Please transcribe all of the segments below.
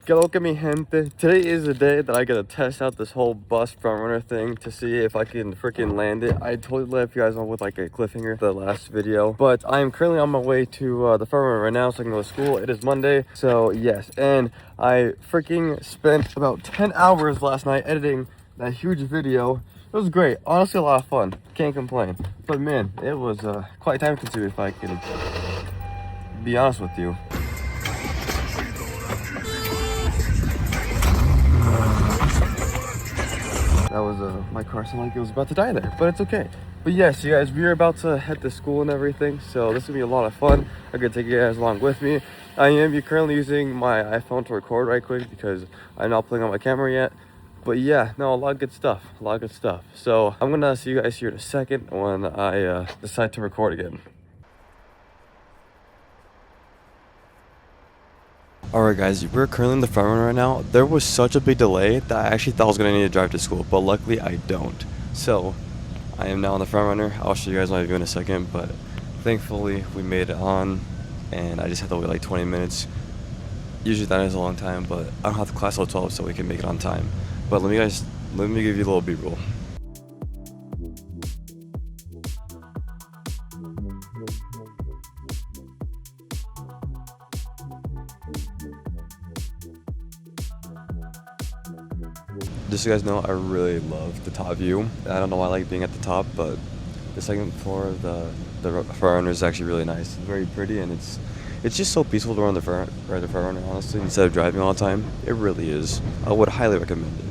Que lo que mi gente. Today is the day that I get to test out this whole bus front runner thing to see if I can freaking land it. I totally let you guys know with like a cliffhanger the last video, but I am currently on my way to the front runner right now so I can go to school. It is Monday, so yes, and I freaking spent about 10 hours last night editing that huge video. It was great, honestly a lot of fun, can't complain, but man, it was quite time consuming if I can be honest with you. That was my car sounded like it was about to die there, but it's okay. But yes, you guys, we're about to head to school and everything, so this is gonna be a lot of fun. I'm gonna take you guys along with me. I am currently using my iPhone to record right quick because I'm not playing on my camera yet. But yeah, no, a lot of good stuff, So I'm gonna see you guys here in a second when I decide to record again. Alright guys, we're currently in the front runner right now. There was such a big delay that I actually thought I was going to need to drive to school, but luckily I don't. So, I am now in the front runner. I'll show you guys my view in a second, but thankfully we made it on, and I just had to wait like 20 minutes. Usually that is a long time, but I don't have the class till 12 so we can make it on time. But let me give you a little B-roll. Just so you guys know, I really love the top view. I don't know why I like being at the top, but the second floor of the front runner is actually really nice. It's very pretty, and it's just so peaceful to run the front runner, honestly, instead of driving all the time. It really is. I would highly recommend it.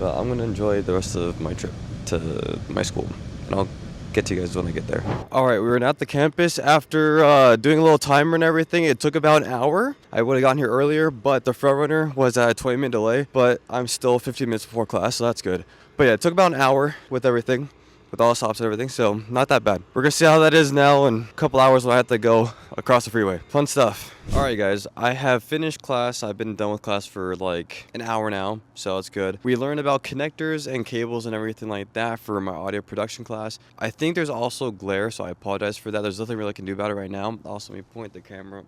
But I'm gonna enjoy the rest of my trip to my school, and I'll get to you guys when I get there. All right, we were at the campus after doing a little timer and everything. It took about an hour. I would have gotten here earlier, but the front runner was at a 20-minute delay, but I'm still 15 minutes before class, so that's good. But yeah, it took about an hour with everything, with all the stops and everything, so not that bad. We're gonna see how that is now in a couple hours when I have to go across the freeway. Fun stuff. All right, guys, I have finished class. I've been done with class for like an hour now, so it's good. We learned about connectors and cables and everything like that for my audio production class. I think there's also glare, so I apologize for that. There's nothing really I can do about it right now. Also, let me point the camera.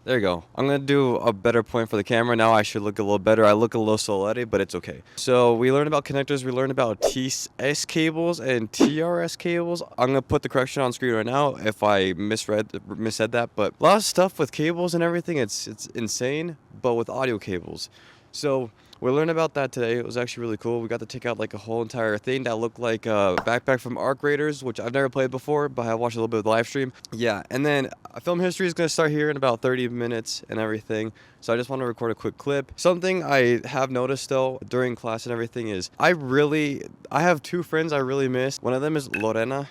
There you go. I'm going to do a better point for the camera. Now I should look a little better. I look a little silhouetted, but it's okay. So we learned about connectors. We learned about TS cables and TRS cables. I'm going to put the correction on screen right now if I missaid that. But a lot of stuff with cables and everything. It's insane, but with audio cables. So we learned about that today. It was actually really cool. We got to take out like a whole entire thing that looked like a backpack from Arc Raiders, which I've never played before, but I watched a little bit of the live stream. Yeah, and then film history is going to start here in about 30 minutes and everything. So I just want to record a quick clip. Something I have noticed though during class and everything is I have two friends I really miss. One of them is Lorena.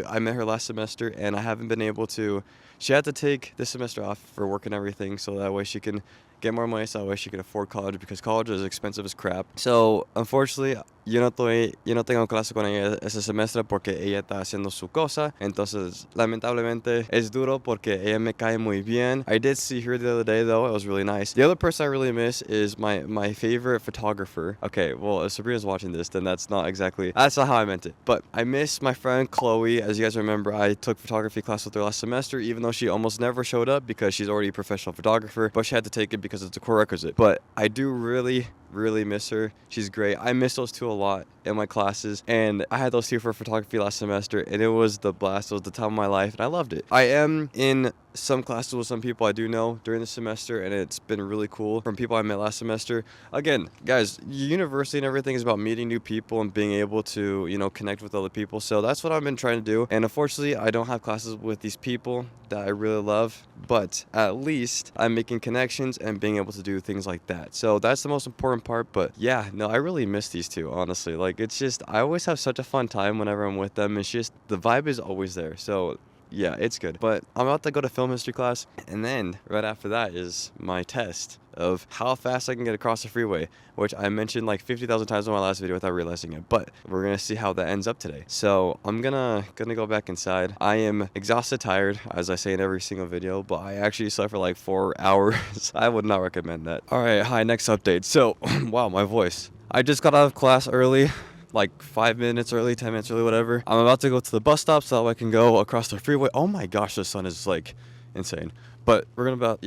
I met her last semester and I haven't been able to. She had to take this semester off for work and everything, so that way she can get more money, so that way she can afford college, because college is expensive as crap. So, unfortunately, yo no tengo clase con ella ese semestre porque ella está haciendo su cosa. Entonces, lamentablemente, es duro porque ella me cae muy bien. I did see her the other day, though. It was really nice. The other person I really miss is my favorite photographer. Okay, well, if Sabrina's watching this, then that's not how I meant it. But I miss my friend Chloe. As you guys remember, I took photography class with her last semester, even though she almost never showed up because she's already a professional photographer, but she had to take it because it's a core requisite. But I do really miss her. She's great. I miss those two a lot in my classes, and I had those two for photography last semester, and it was the blast. It was the time of my life, and I loved it. I am in some classes with some people I do know during the semester, and it's been really cool from people I met last semester. Again, guys, university and everything is about meeting new people and being able to, connect with other people. So that's what I've been trying to do. And unfortunately, I don't have classes with these people that I really love, but at least I'm making connections and being able to do things like that. So that's the most important part. But yeah, no, I really miss these two, honestly. Like, it's just, I always have such a fun time whenever I'm with them. It's just, the vibe is always there. So yeah, it's good. But I'm about to go to film history class, and then right after that is my test of how fast I can get across the freeway, which I mentioned like 50,000 times in my last video without realizing it. But we're gonna see how that ends up today. So I'm gonna go back inside. I am exhausted, tired, as I say in every single video, but I actually slept for like 4 hours. I would not recommend that. All right, hi, next update. So wow, my voice. I just got out of class early, like 5 minutes early, 10 minutes early, whatever. I'm about to go to the bus stop so that I can go across the freeway. Oh my gosh, the sun is like insane. But we're gonna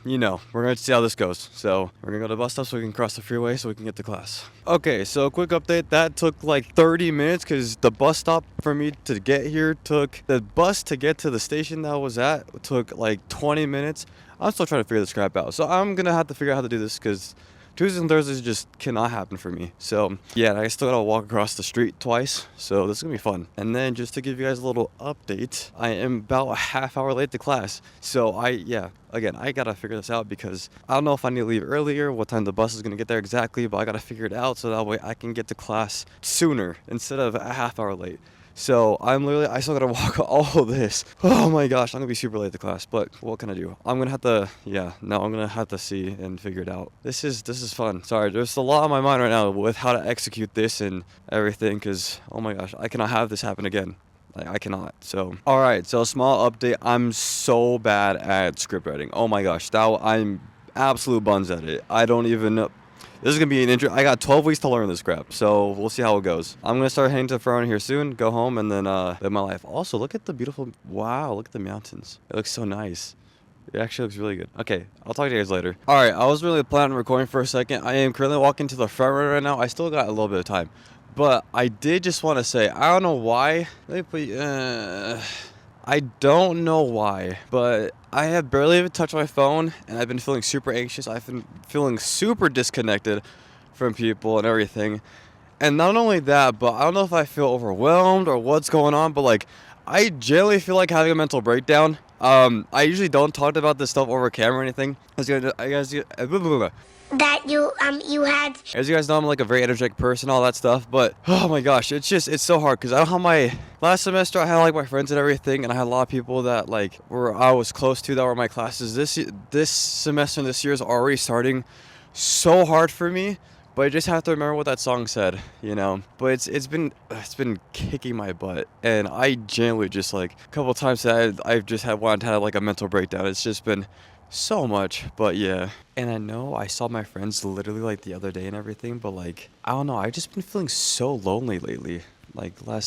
you know, we're going to see how this goes. So we're going to go to the bus stop so we can cross the freeway so we can get to class. Okay, so quick update. That took like 30 minutes because the bus stop for me to get here took, the bus to get to the station that I was at took like 20 minutes. I'm still trying to figure this crap out. So I'm going to have to figure out how to do this because Tuesdays and Thursdays just cannot happen for me. So yeah, I still gotta walk across the street twice. So this is gonna be fun. And then just to give you guys a little update, I am about a half hour late to class. So again, I gotta figure this out because I don't know if I need to leave earlier, what time the bus is gonna get there exactly, but I gotta figure it out so that way I can get to class sooner instead of a half hour late. So I still gotta walk all of this. Oh my gosh, I'm gonna be super late to class, but what can I do? I'm gonna have to see and figure it out. This is fun. Sorry, there's a lot on my mind right now with how to execute this and everything, because oh my gosh, I cannot have this happen again. I cannot. So, all right. So, small update. I'm so bad at script writing. Oh my gosh, I'm absolute buns at it. I don't even know. This is going to be an intro. I got 12 weeks to learn this crap, so we'll see how it goes. I'm going to start heading to Ferrone here soon, go home, and then live my life. Also, look at the beautiful, wow, look at the mountains. It looks so nice. It actually looks really good. Okay, I'll talk to you guys later. All right, I was really planning on recording for a second. I am currently walking to the front right now. I still got a little bit of time. But I did just want to say, I don't know why. I don't know why, but I have barely even touched my phone, and I've been feeling super anxious. I've been feeling super disconnected from people and everything. And not only that, but I don't know if I feel overwhelmed or what's going on, but like, I generally feel like having a mental breakdown. I usually don't talk about this stuff over camera or anything. That you had. As you guys know, I'm like a very energetic person, all that stuff. But oh my gosh, it's so hard because I don't have my last semester. I had like my friends and everything, and I had a lot of people that like I was close to that were my classes. This semester and this year is already starting so hard for me. But I just have to remember what that song said, you know. But it's been kicking my butt, and I generally just like a couple times that I've just had like a mental breakdown. It's just been so much, but yeah. And I know I saw my friends literally like the other day and everything, but like I don't know, I've just been feeling so lonely lately. Like I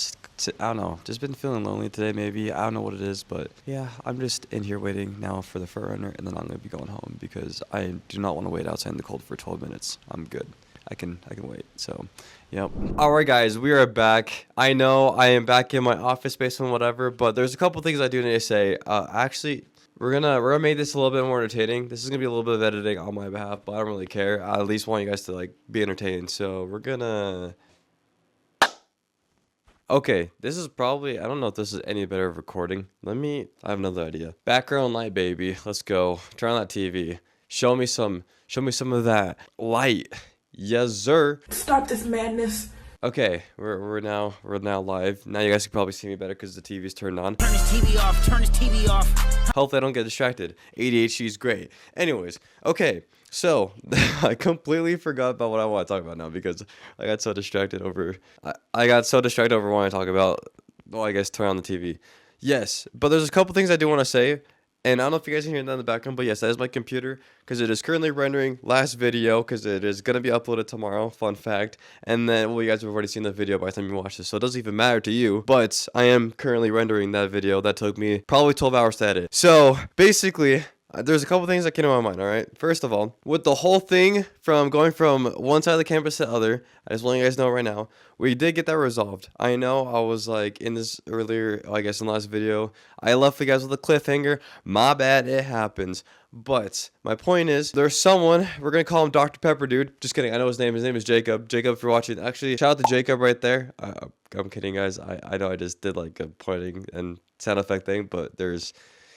don't know, just been feeling lonely today maybe. I don't know what it is, but yeah, I'm just in here waiting now for the fur runner, and then I'm gonna be going home because I do not want to wait outside in the cold for 12 minutes. I'm good. I can wait. So, yep. All right, guys, we are back. I know I am back in my office space and whatever, but there's a couple things I do need to say. Actually, we're gonna make this a little bit more entertaining. This is gonna be a little bit of editing on my behalf, but I don't really care. I at least want you guys to like be entertained. So we're gonna. Okay, this is probably, I don't know if this is any better of recording. I have another idea. Background light, baby. Let's go. Turn on that TV. Show me some of that light. Yes, sir. Stop this madness. Okay, we're now live. Now you guys can probably see me better because the TV's turned on. Turn his TV off. Turn his TV off. Hopefully I don't get distracted. ADHD is great. Anyways, okay. So I completely forgot about what I want to talk about now because I got so distracted over. I got so distracted over wanting to talk about. Oh, I guess turn on the TV. Yes, but there's a couple things I do want to say. And I don't know if you guys can hear that in the background, but yes, that is my computer because it is currently rendering last video because it is going to be uploaded tomorrow. Fun fact. And then, well, you guys have already seen the video by the time you watch this, so it doesn't even matter to you. But I am currently rendering that video. That took me probably 12 hours to edit. So basically, there's a couple things that came to my mind, all right? First of all, with the whole thing from going from one side of the campus to the other, I just want you guys to know right now, we did get that resolved. I know I was like in this earlier, I guess in the last video, I left you guys with a cliffhanger. My bad, it happens. But my point is, there's someone, we're going to call him Dr. Pepper Dude. Just kidding, I know his name. His name is Jacob. Jacob, if you're watching, actually, shout out to Jacob right there. I'm kidding, guys. I know I just did like a pointing and sound effect thing, but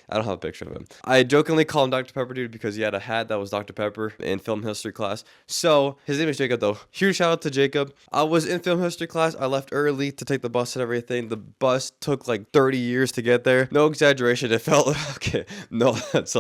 I don't have a picture of him. I jokingly call him Dr. Pepper Dude because he had a hat that was Dr. Pepper in film history class. So, his name is Jacob though. Huge shout out to Jacob. I was in film history class. I left early to take the bus and everything. The bus took like 30 years to get there. No exaggeration. It felt, okay, no, that's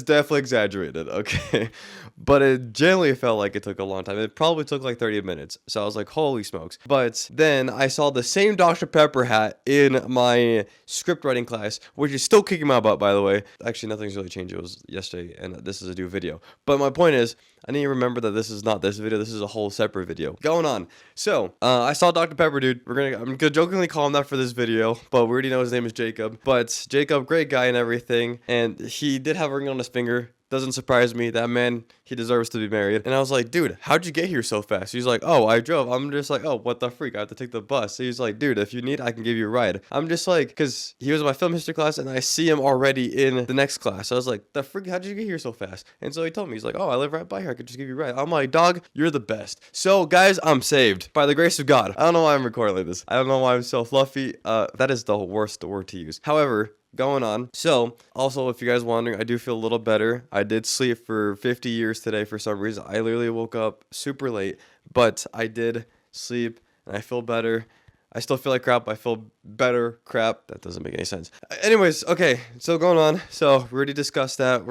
definitely exaggerated, okay? But it generally felt like it took a long time. It probably took like 30 minutes. So I was like, holy smokes. But then I saw the same Dr. Pepper hat in my script writing class, which is still kicking my butt, by the way. Actually, nothing's really changed. It was yesterday, and this is a new video. But my point is, I need to remember that this is not this video. This is a whole separate video. Going on. So, I saw Dr. Pepper, dude. I'm gonna jokingly call him that for this video, but we already know his name is Jacob. But Jacob, great guy and everything, and he did have a ring on his finger. Doesn't surprise me. That man, he deserves to be married. And I was like, dude, how'd you get here so fast? He's like, oh, I drove. I'm just like, oh, what the freak? I have to take the bus. So he's like, dude, if you need, I can give you a ride. I'm just like, because he was in my film history class and I see him already in the next class. So I was like, the freak, how'd you get here so fast? And so he told me, he's like, oh, I live right by here. I could just give you a ride. I'm like, dog, you're the best. So guys, I'm saved by the grace of God. I don't know why I'm recording like this. I don't know why I'm so fluffy. That is the worst word to use. However, going on. So, also, if you guys wondering, I do feel a little better. I did sleep for 50 years today for some reason. I literally woke up super late, but I did sleep and I feel better. I still feel like crap. I feel better crap. That doesn't make any sense. Anyways, okay, so going on. So we already discussed that.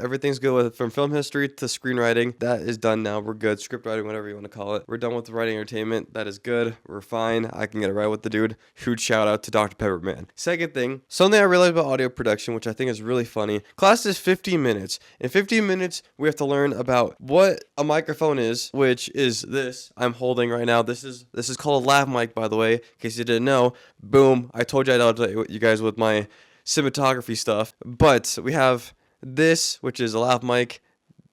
Everything's good with from film history to screenwriting. That is done now. We're good. Script writing, whatever you want to call it. We're done with the writing entertainment. That is good. We're fine. I can get it right with the dude. Huge shout out to Dr. Pepperman. Second thing, something I realized about audio production, which I think is really funny. Class is 15 minutes. In 15 minutes, we have to learn about what a microphone is, which is this I'm holding right now. This is called a lav mic, by the way. In case you didn't know, boom, I told you I'd update you guys with my cinematography stuff. But we have this, which is a lav mic.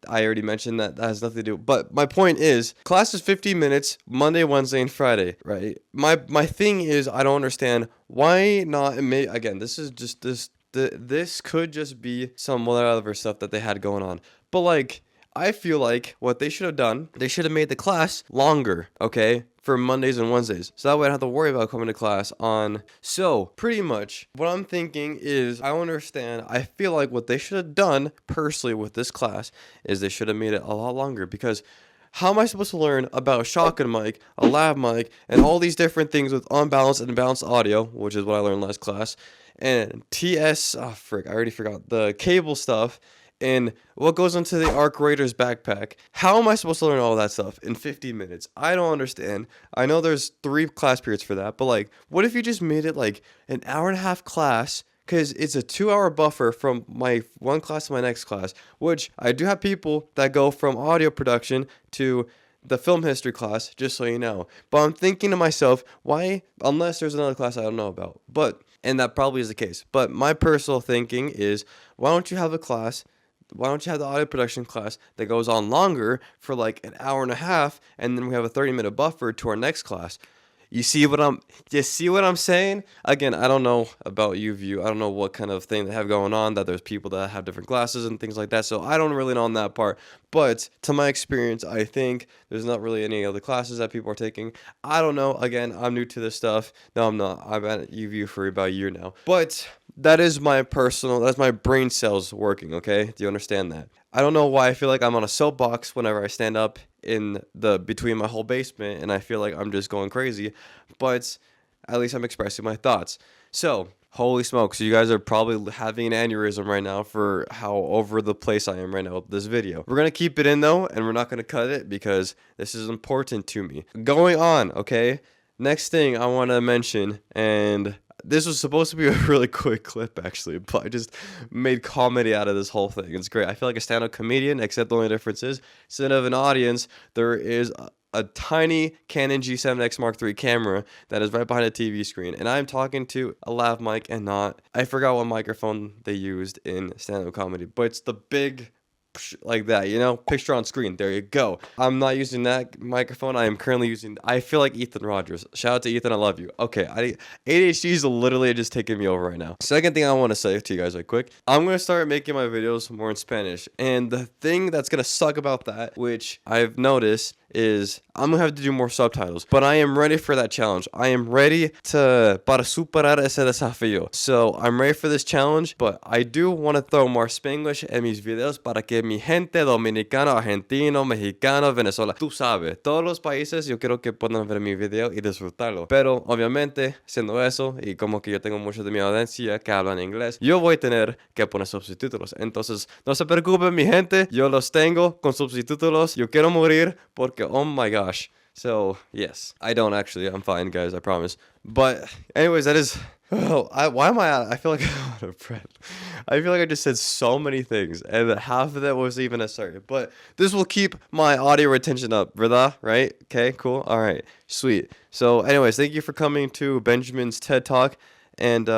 I already mentioned that has nothing to do. But my point is, class is 15 minutes, Monday, Wednesday, and Friday, right? My thing is, I don't understand why not. Again, this is just this could just be some whatever stuff that they had going on. But like, I feel like what they should have done, they should have made the class longer, okay, for Mondays and Wednesdays. So that way I don't have to worry about coming to class on. So pretty much what I'm thinking is, I don't understand. I feel like what they should have done personally with this class is they should have made it a lot longer, because how am I supposed to learn about a shotgun mic, a lav mic, and all these different things with unbalanced and balanced audio, which is what I learned last class, and I already forgot the cable stuff, and what goes into the Arc Raiders backpack. How am I supposed to learn all that stuff in 15 minutes? I don't understand. I know there's 3 class periods for that, but like, what if you just made it like an hour and a half class? Because it's a 2-hour buffer from my one class to my next class, which I do have people that go from audio production to the film history class, just so you know. But I'm thinking to myself, why, unless there's another class I don't know about, and that probably is the case. But my personal thinking is, why don't you have a class? Why don't you have the audio production class that goes on longer for like an hour and a half, and then we have a 30-minute buffer to our next class? You see what I'm saying? Again, I don't know about UView. I don't know what kind of thing they have going on, that there's people that have different classes and things like that. So I don't really know on that part. But to my experience, I think there's not really any other classes that people are taking. I don't know. Again, I'm new to this stuff. No, I'm not. I've been at UView for about a year now. But that's my brain cells working, okay? Do you understand that? I don't know why I feel like I'm on a soapbox whenever I stand up in the between my whole basement, and I feel like I'm just going crazy, but at least I'm expressing my thoughts. So, holy smokes, you guys are probably having an aneurysm right now for how over the place I am right now with this video. We're going to keep it in though, and we're not going to cut it because this is important to me. Going on, okay? Next thing I want to mention, and this was supposed to be a really quick clip, actually, but I just made comedy out of this whole thing. It's great. I feel like a stand-up comedian, except the only difference is, instead of an audience, there is a tiny Canon G7X Mark III camera that is right behind a TV screen, and I'm talking to a lav mic and not, I forgot what microphone they used in stand-up comedy, but it's the big, like that, you know, picture on screen. There you go. I'm not using that microphone. I am currently using, I feel like Ethan Rogers. Shout out to Ethan, I love you. Okay, ADHD is literally just taking me over right now. Second thing I want to say to you guys right quick, I'm going to start making my videos more in Spanish, and the thing that's going to suck about that, which I've noticed, is I'm going to have to do more subtitles, but I am ready for that challenge. I am ready para superar ese desafío. So I'm ready for this challenge, but I do want to throw more Spanglish en mis videos para que mi gente dominicano, argentino, mexicano, Venezuela, tú sabes, todos los países yo quiero que puedan ver mi video y disfrutarlo. Pero obviamente, siendo eso, y como que yo tengo muchos de mi audiencia que hablan inglés, yo voy a tener que poner subtítulos. Entonces, no se preocupen mi gente, yo los tengo con subtítulos. Yo quiero morir porque oh my gosh. So, yes. I don't actually. I'm fine, guys. I promise. But, anyways, that is Oh, why am I I feel like I'm out of breath. I feel like I just said so many things, and half of that was even necessary. But this will keep my audio retention up, ¿verdad? Right? Okay, cool. All right, sweet. So, anyways, thank you for coming to Benjamin's TED Talk, and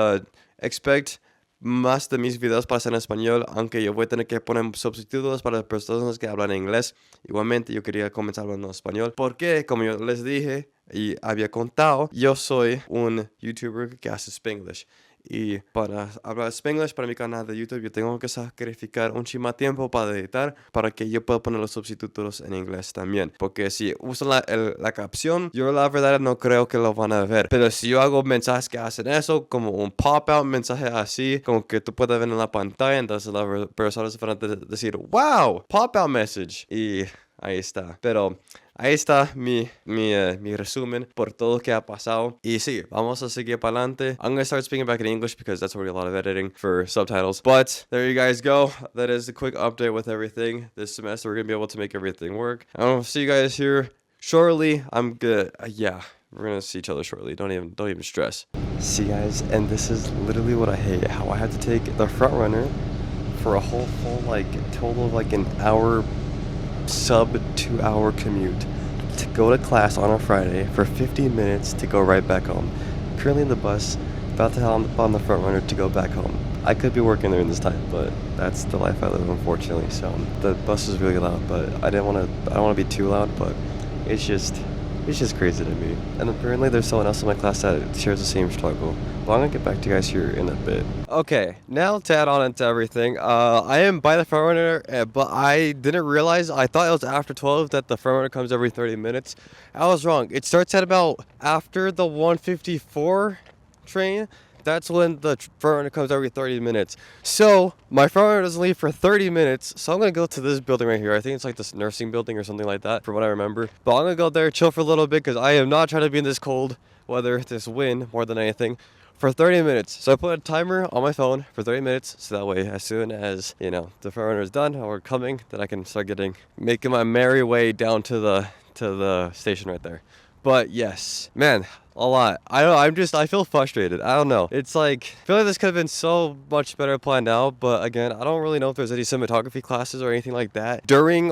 expect más de mis videos para ser en español, aunque yo voy a tener que poner subtítulos para las personas que hablan inglés. Igualmente, yo quería comenzar hablando español, porque, como yo les dije y había contado, yo soy un YouTuber que hace Spanglish. Y para hablar Spanglish para mi canal de YouTube, yo tengo que sacrificar un chima tiempo para editar, para que yo pueda poner los subtítulos en inglés también. Porque si usan la capción, yo la verdad no creo que lo van a ver. Pero si yo hago mensajes que hacen eso, como un pop-out mensaje así, como que tú puedes ver en la pantalla, entonces las personas van a decir, wow, pop-out message. Y ahí está. Pero ahí está mi resumen por todo lo que ha pasado. Y sí, vamos a seguir para adelante. I'm going to start speaking back in English because that's already a lot of editing for subtitles. But there you guys go. That is a quick update with everything. This semester, we're going to be able to make everything work. I'll see you guys here shortly. I'm good. Yeah, we're going to see each other shortly. Don't even stress. See, guys, and this is literally what I hate. How I had to take the front runner for a whole full, total of an hour sub 2 hour commute to go to class on a Friday for 15 minutes to go right back home. Currently in the bus, about to hop on the front runner to go back home. I could be working there in this time, but that's the life I live, unfortunately. So the bus is really loud, but I don't want to be too loud, but it's just crazy to me. And apparently there's someone else in my class that shares the same struggle. But I'm gonna get back to you guys here in a bit. Okay, now to add on into everything, I am by the front runner, but I didn't realize, I thought it was after 12 that the front runner comes every 30 minutes. I was wrong. It starts at about after the 1:54 train. That's when the front runner comes every 30 minutes. So my front runner doesn't leave for 30 minutes. So I'm going to go to this building right here. I think it's like this nursing building or something like that from what I remember. But I'm going to go there, chill for a little bit because I am not trying to be in this cold weather, this wind more than anything, for 30 minutes. So I put a timer on my phone for 30 minutes. So that way, as soon as, the front runner is done or coming, then I can start making my merry way down to the station right there. But yes, man, a lot. I feel frustrated. I don't know. It's I feel like this could have been so much better planned out. But again, I don't really know if there's any cinematography classes or anything like that during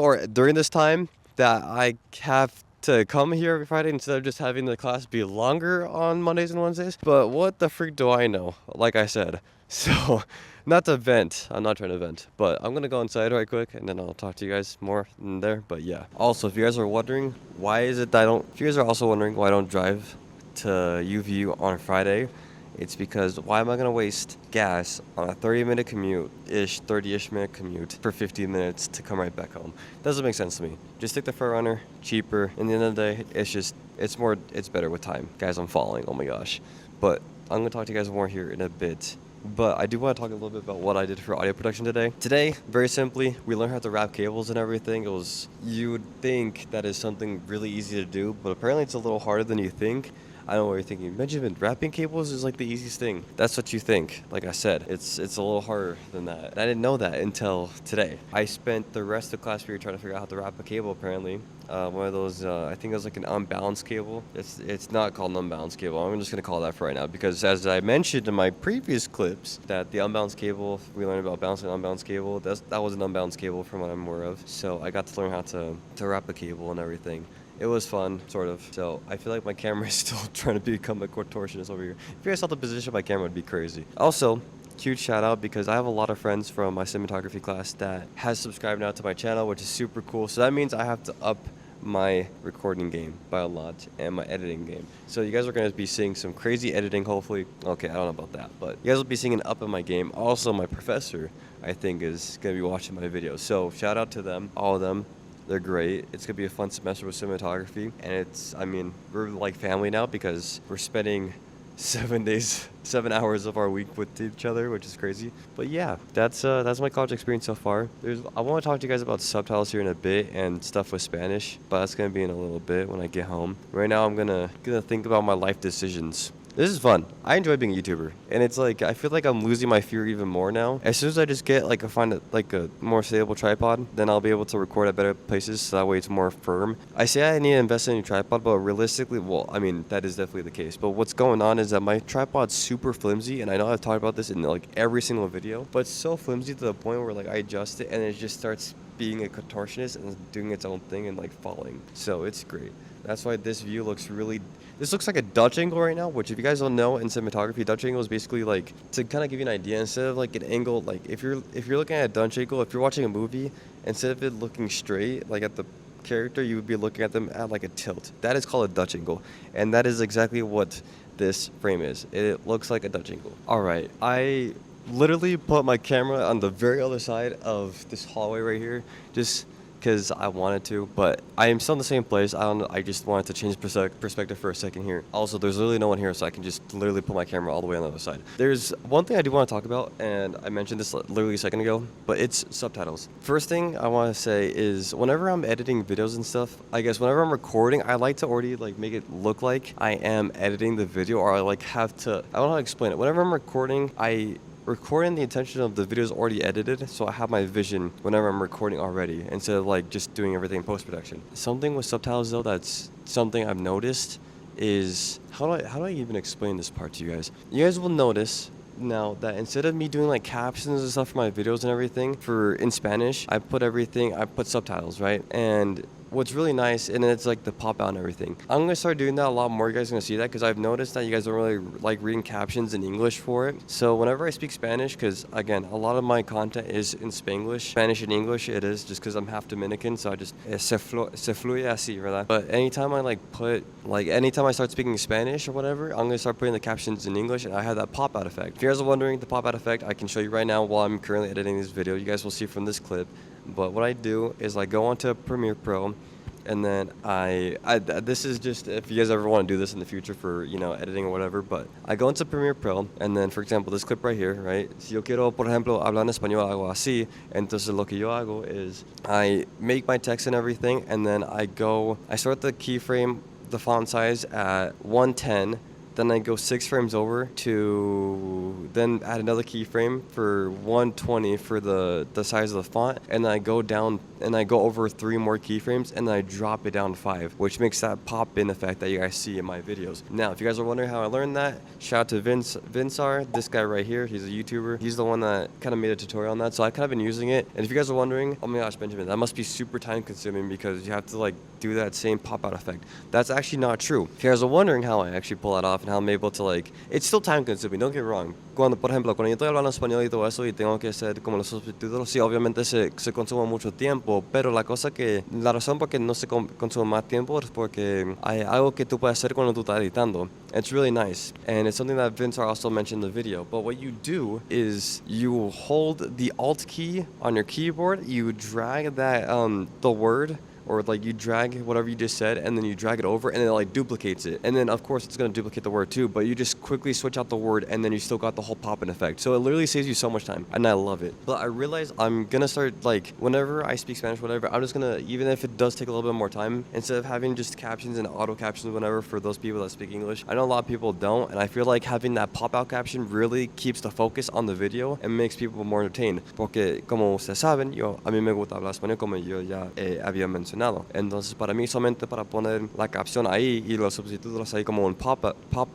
this time that I have to come here every Friday instead of just having the class be longer on Mondays and Wednesdays. But what the freak do I know? Like I said. So, not to vent. I'm not trying to vent. But I'm going to go inside right quick and then I'll talk to you guys more in there. But yeah. Also, if you guys are wondering, if you guys are also wondering why I don't drive to UVU on Friday, it's because why am I going to waste gas on a 30-ish minute commute for 15 minutes to come right back home? Doesn't make sense to me. Just take the front runner, cheaper. In the end of the day, it's better with time. Guys, I'm falling. Oh my gosh. But I'm going to talk to you guys more here in a bit. But I do want to talk a little bit about what I did for audio production today. Today, very simply, we learned how to wrap cables and everything. You would think that is something really easy to do, but apparently it's a little harder than you think. I don't know what you're thinking. Benjamin, wrapping cables is the easiest thing. That's what you think. Like I said, it's a little harder than that. And I didn't know that until today. I spent the rest of the class period trying to figure out how to wrap a cable, apparently. One of those, I think it was an unbalanced cable. It's not called an unbalanced cable. I'm just going to call it that for right now. Because as I mentioned in my previous clips, that the unbalanced cable, we learned about balancing an unbalanced cable. That was an unbalanced cable from what I'm aware of. So I got to learn how to wrap a cable and everything. It was fun, sort of. So I feel like my camera is still trying to become a contortionist over here. If you guys saw the position of my camera, it'd be crazy. Also, huge shout out because I have a lot of friends from my cinematography class that has subscribed now to my channel, which is super cool. So that means I have to up my recording game by a lot and my editing game. So you guys are going to be seeing some crazy editing, hopefully. Okay, I don't know about that, but you guys will be seeing an up in my game. Also, my professor, I think, is going to be watching my videos. So shout out to them, all of them. They're great. It's going to be a fun semester with cinematography. And we're like family now because we're spending 7 hours of our week with each other, which is crazy. But yeah, that's my college experience so far. I want to talk to you guys about subtitles here in a bit and stuff with Spanish, but that's going to be in a little bit when I get home. Right now, I'm gonna think about my life decisions. This is fun. I enjoy being a YouTuber, and it's like I feel like I'm losing my fear even more now. As soon as I just get like like a more stable tripod, then I'll be able to record at better places. So that way it's more firm. I say I need to invest in a new tripod, but realistically, well, I mean that is definitely the case. But what's going on is that my tripod's super flimsy, and I know I've talked about this in like every single video, but it's so flimsy to the point where like I adjust it and it just starts being a contortionist and doing its own thing and like falling. So it's great. That's why this view looks really. This looks like a Dutch angle right now, which if you guys don't know, in cinematography, Dutch angle is basically like to kind of give you an idea. Instead of like an angle, like if you're looking at a Dutch angle, if you're watching a movie, instead of it looking straight, like at the character, you would be looking at them at like a tilt. That is called a Dutch angle, and that is exactly what this frame is. It looks like a Dutch angle. All right, I literally put my camera on the very other side of this hallway right here, just because I wanted to, but I am still in the same place. I don't know, I just wanted to change perspective for a second here. Also, there's literally no one here, so I can just literally put my camera all the way on the other side. There's one thing I do want to talk about, and I mentioned this literally a second ago, but it's subtitles. First thing I want to say is whenever I'm editing videos and stuff, I guess whenever I'm recording, I like to already like make it look like I am editing the video, or I like have to, I don't know how to explain it. Whenever I'm recording, I record in the intention of the video is already edited, so I have my vision whenever I'm recording already, instead of like just doing everything in post-production. Something with subtitles though, that's something I've noticed is, how do I even explain this part to you guys? You guys will notice now that instead of me doing like captions and stuff for my videos and everything in Spanish, I put subtitles, right? And what's really nice, and it's like the pop out and everything. I'm gonna start doing that a lot more. You guys are gonna see that because I've noticed that you guys don't really like reading captions in English for it. So whenever I speak Spanish, because again, a lot of my content is in Spanglish, Spanish and English, it is just because I'm half Dominican, so I just se fluye así, ¿verdad? But anytime anytime I start speaking Spanish or whatever, I'm gonna start putting the captions in English, and I have that pop out effect. If you guys are wondering the pop out effect, I can show you right now while I'm currently editing this video. You guys will see from this clip. But what I do is I go onto Premiere Pro, and then this is just if you guys ever want to do this in the future for, you know, editing or whatever, but I go into Premiere Pro, and then for example this clip right here, right? Si yo quiero, por ejemplo, hablar en español, algo así, entonces lo que yo hago is I make my text and everything, and then I start the keyframe, the font size at 110. Then I go 6 frames over to then add another keyframe for 120 for the size of the font, and then I go down and I go over 3 more keyframes, and then I drop it down 5, which makes that pop-in effect that you guys see in my videos. Now, if you guys are wondering how I learned that, shout out to Vinsar, this guy right here. He's a YouTuber. He's the one that kind of made a tutorial on that, so I've kind of been using it. And if you guys are wondering, oh my gosh, Benjamin, that must be super time-consuming because you have to like do that same pop-out effect. That's actually not true. If you guys are wondering how I actually pull that off and how I'm able to like, it's still time-consuming, don't get me wrong. Por ejemplo, cuando yo estoy hablando español y todo eso y tengo que hacer como los subtítulos, sí, obviamente se consume mucho tiempo, pero la razón por que no se consume más tiempo es porque hay algo que tú puedes hacer cuando tú estás editando. It's really nice, and it's something that Vinsar also mentioned in the video. But what you do is you hold the Alt key on your keyboard, you drag that the word, or like you drag whatever you just said, and then you drag it over, and it like duplicates it. And then of course it's going to duplicate the word too, but you just quickly switch out the word, and then you still got the whole pop-in effect. So it literally saves you so much time, and I love it. But I realize I'm gonna start, like, whenever I speak Spanish, whatever, I'm just gonna, even if it does take a little bit more time, instead of having just captions and auto captions whenever for those people that speak English, I know a lot of people don't, and I feel like having that pop-out caption really keeps the focus on the video and makes people more entertained. Porque como ustedes saben, a mí me gusta hablar español, como yo ya había mencionado. Entonces para mí solamente para poner la capción ahí y los subtítulos ahí como un pop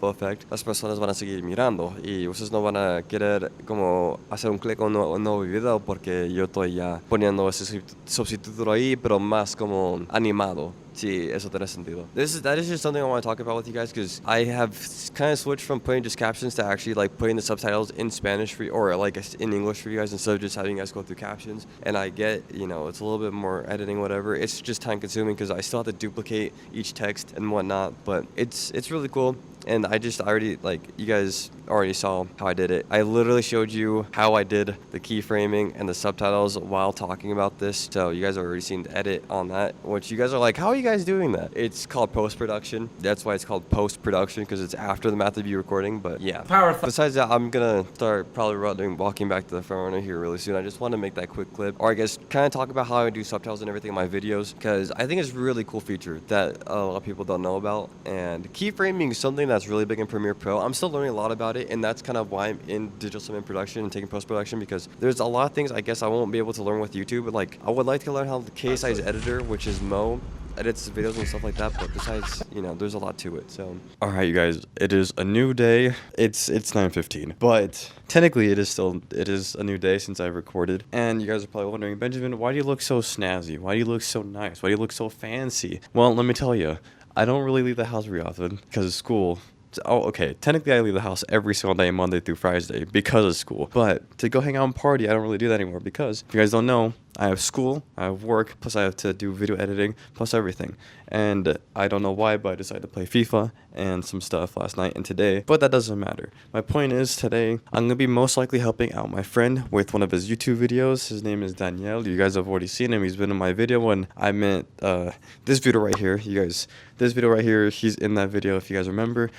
effect, las personas van a seguir mirando y ustedes no van a querer como hacer un clic en un nuevo video porque yo estoy ya poniendo ese subtítulo ahí, pero más como animado. Sí, eso tiene sentido. That is just something I want to talk about with you guys, because I have kind of switched from putting just captions to actually like putting the subtitles in Spanish for you, or like in English for you guys, instead of just having you guys go through captions. And I get, you know, it's a little bit more editing, whatever. It's just time consuming because I still have to duplicate each text and whatnot, but it's really cool. And I already, like, you guys already saw how I did it. I literally showed you how I did the keyframing and the subtitles while talking about this. So you guys have already seen the edit on that, which you guys are like, how are you guys doing that? It's called post-production. That's why it's called post-production, because it's after the Math Review recording. But yeah. Besides that, I'm gonna start probably walking back to the front runner here really soon. I just want to make that quick clip, or I guess kind of talk about how I do subtitles and everything in my videos, because I think it's a really cool feature that a lot of people don't know about. And keyframing is something that's really big in Premiere Pro. I'm still learning a lot about it, and that's kind of why I'm in digital cinema production and taking post-production, because there's a lot of things I guess I won't be able to learn with YouTube. But like, I would like to learn how the KSI's editor, which is Mo, edits videos and stuff like that. But besides, you know, there's a lot to it. So all right, you guys, it is a new day. It's 9:15, but technically it is a new day since I recorded. And you guys are probably wondering, Benjamin, why do you look so snazzy? Why do you look so nice? Why do you look so fancy? Well, let me tell you, I don't really leave the house very often because of school. Oh, okay. Technically, I leave the house every single day, Monday through Friday, because of school. But to go hang out and party, I don't really do that anymore, because if you guys don't know, I have school, I have work, plus I have to do video editing, plus everything. And I don't know why, but I decided to play FIFA and some stuff last night and today, but that doesn't matter. My point is, today, I'm going to be most likely helping out my friend with one of his YouTube videos. His name is Daniel. You guys have already seen him. He's been in my video when I meant this video right here. This video right here, he's in that video, if you guys remember.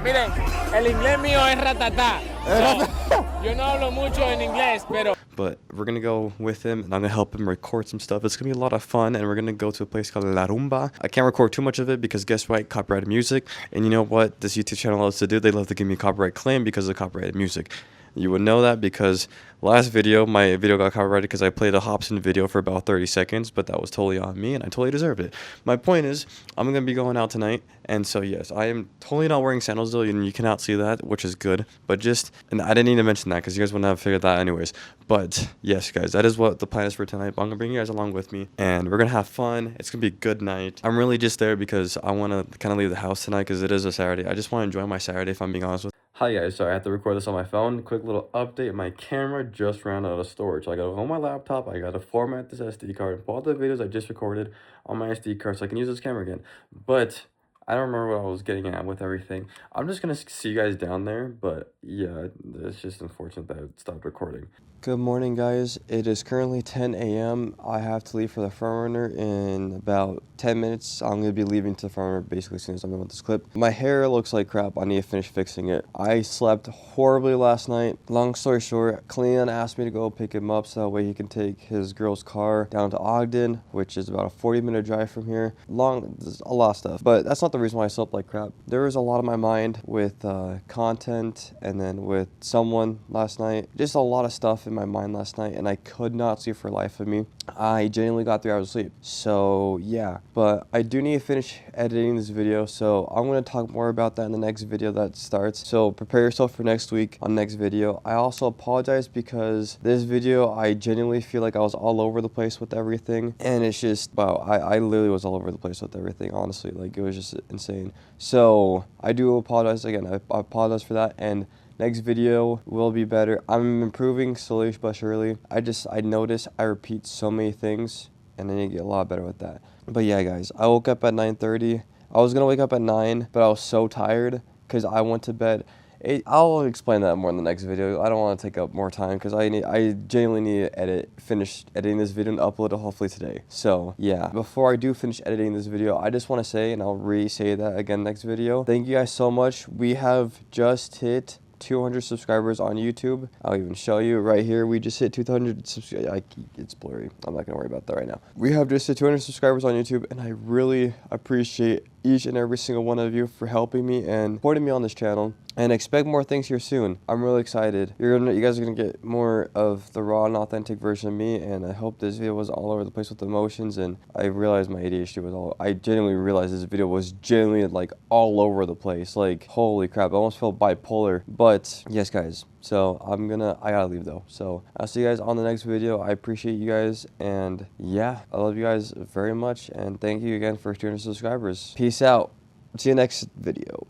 Miren, el inglés mío es ratatá. So, yo no hablo mucho en inglés, pero... But we're going to go with him, and I'm going to help him record some stuff. It's going to be a lot of fun, and we're going to go to a place called La Rumba. I can't record too much of it because, guess what? Copyrighted music. And you know what this YouTube channel loves to do? They love to give me copyright claim because of copyrighted music. You would know that because last video, my video got copyrighted because I played a Hobson video for about 30 seconds, but that was totally on me, and I totally deserved it. My point is, I'm going to be going out tonight, and so yes, I am totally not wearing sandals though, and you cannot see that, which is good, but just, and I didn't need to mention that because you guys wouldn't have figured that anyways, but yes, guys, that is what the plan is for tonight. But I'm going to bring you guys along with me, and we're going to have fun. It's going to be a good night. I'm really just there because I want to kind of leave the house tonight because it is a Saturday. I just want to enjoy my Saturday, if I'm being honest with you. Hi guys, sorry I have to record this on my phone. Quick little update, my camera just ran out of storage. So I gotta go on my laptop, I gotta format this SD card and pull out the videos I just recorded on my SD card so I can use this camera again. But I don't remember what I was getting at with everything. I'm just gonna see you guys down there, but yeah, it's just unfortunate that it stopped recording. Good morning, guys. It is currently 10 a.m. I have to leave for the front runner in about 10 minutes. I'm going to be leaving to the front runner basically as soon as I'm done with this clip. My hair looks like crap. I need to finish fixing it. I slept horribly last night. Long story short, Cleon asked me to go pick him up so that way he can take his girl's car down to Ogden, which is about a 40-minute drive from here. There's a lot of stuff. But that's not the reason why I slept like crap. There was a lot on my mind with content and then with someone last night. Just a lot of stuff in my mind last night, and I could not sleep for the life of me. I genuinely got 3 hours of sleep. So yeah, but I do need to finish editing this video, so I'm going to talk more about that in the next video that starts. So prepare yourself for next week on next video. I also apologize because this video, I genuinely feel like I was all over the place with everything, and it's just, wow, I literally was all over the place with everything, honestly. Like, it was just insane. So I do apologize again. I apologize for that, and next video will be better. I'm improving slowly but surely. I notice I repeat so many things, and I need to get a lot better with that. But yeah, guys, I woke up at 9:30. I was gonna wake up at 9, but I was so tired because I went to bed. I'll explain that more in the next video. I don't want to take up more time because I genuinely need to finish editing this video and upload it hopefully today. So yeah, before I do finish editing this video, I just want to say, and I'll re-say that again next video, thank you guys so much. We have just hit 200 subscribers on YouTube. I'll even show you right here. We just hit 200 subscribers. It's blurry. I'm not gonna worry about that right now. We have just hit 200 subscribers on YouTube, and I really appreciate each and every single one of you for helping me and supporting me on this channel. And expect more things here soon. I'm really excited. You guys are gonna get more of the raw and authentic version of me, and I hope this video was all over the place with emotions. And I realized my ADHD was I genuinely realized this video was genuinely like all over the place. Like, holy crap, I almost felt bipolar. But yes, guys. So I gotta leave though. So I'll see you guys on the next video. I appreciate you guys, and yeah, I love you guys very much, and thank you again for 200 subscribers. Peace out. See you next video.